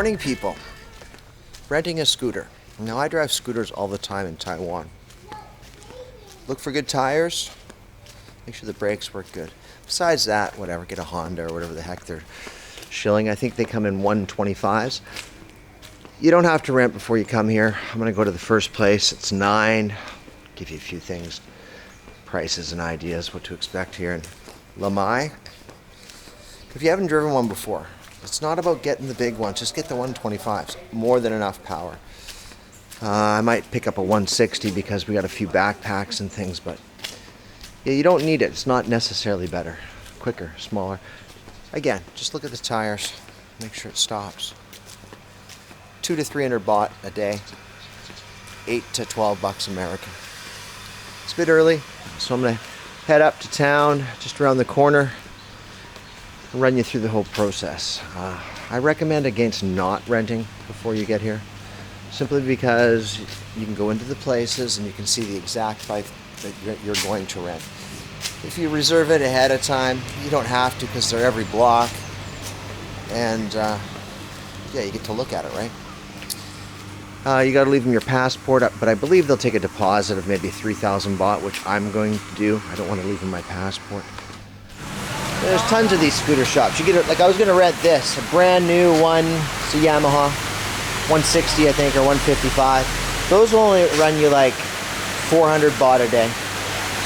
Morning, people. Renting a scooter. Now, I drive scooters all the time in Taiwan. Look for good tires. Make sure the brakes work good. Besides that, whatever, get a Honda or whatever the heck they're shilling. I think they come in 125s. You don't have to rent before you come here. I'm going to go to the first place. It's 9. Give you a few things, prices and ideas, what to expect here in Lamai. If you haven't driven one before, it's not about getting the big one. Just get the 125s. More than enough power. I might pick up a 160 because we got a few backpacks and things, but yeah, you don't need it. It's not necessarily better. Quicker, smaller. Again, just look at the tires. Make sure it stops. 200 to 300 baht a day. 8 to 12 bucks American. It's a bit early, so I'm going to head up to town, just around the corner, and run you through the whole process. I recommend against not renting before you get here, simply because you can go into the places and you can see the exact bike that you're going to rent. If you reserve it ahead of time, you don't have to because they're every block, and yeah, you get to look at it, right? You got to leave them your passport up, but I believe they'll take a deposit of maybe 3,000 baht, which I'm going to do. I don't want to leave them my passport. There's tons of these scooter shops. You get it, like I was going to rent this, a brand new one. It's a Yamaha, 160 I think, or 155. Those will only run you like 400 baht a day.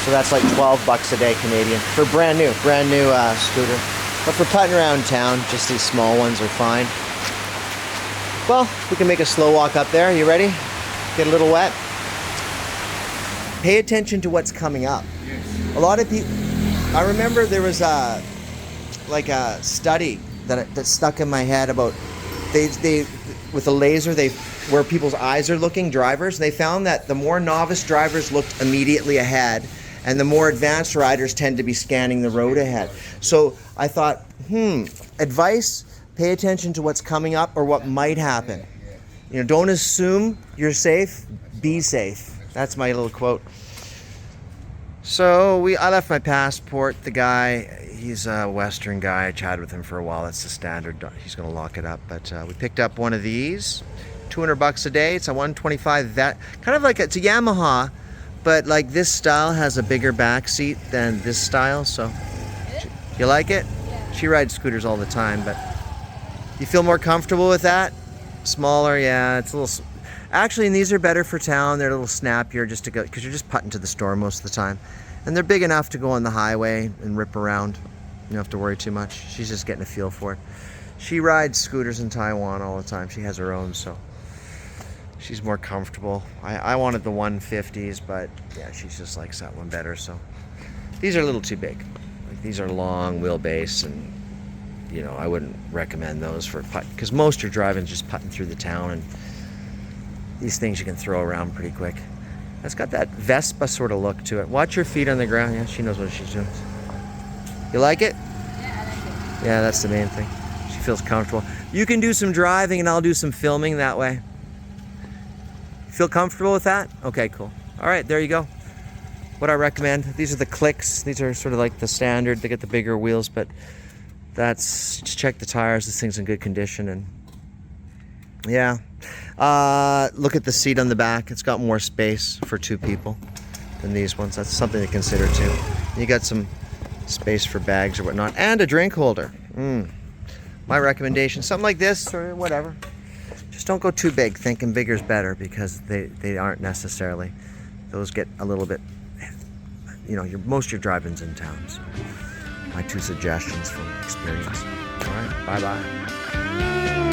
So that's like 12 bucks a day Canadian for brand new scooter. But for putting around town, just these small ones are fine. Well, we can make a slow walk up there. You ready? Get a little wet. Pay attention to what's coming up. A lot of people, I remember there was a study that stuck in my head about they with a laser, where people's eyes are looking, drivers, they found that the more novice drivers looked immediately ahead, and the more advanced riders tend to be scanning the road ahead. So I thought, advice, pay attention to what's coming up or what might happen. You know, don't assume you're safe, be safe. That's my little quote. So I left my passport. The guy, he's a Western guy. I chatted with him for a while. That's the standard. He's going to lock it up. But we picked up one of these, 200 bucks a day. It's a 125. That kind of like it's a Yamaha, but like this style has a bigger back seat than this style. So you like it? Yeah. She rides scooters all the time, but you feel more comfortable with that? Smaller, yeah. It's a little. Actually, and these are better for town. They're a little snappier just to go, because you're just putting to the store most of the time. And they're big enough to go on the highway and rip around. You don't have to worry too much. She's just getting a feel for it. She rides scooters in Taiwan all the time. She has her own, so she's more comfortable. I wanted the 150s, but yeah, she just likes that one better. So these are a little too big. Like, these are long wheelbase, and you know, I wouldn't recommend those for putt, because most you're driving just putting through the town, and these things you can throw around pretty quick. It's got that Vespa sort of look to it. Watch your feet on the ground. Yeah, she knows what she's doing. You like it? Yeah, I like it. Yeah, that's the main thing. She feels comfortable. You can do some driving and I'll do some filming that way. Feel comfortable with that? Okay, cool. All right, there you go. What I recommend, these are the clicks. These are sort of like the standard. They get the bigger wheels, but that's, just check the tires. This thing's in good condition, and yeah. Look at the seat on the back. It's got more space for 2 people than these ones. That's something to consider too. You got some space for bags or whatnot, and a drink holder. My recommendation, something like this or whatever. Just don't go too big, thinking bigger is better, because they aren't necessarily. Those get a little bit, you know, most of your drive-ins in towns. My 2 suggestions from experience. All right, bye-bye.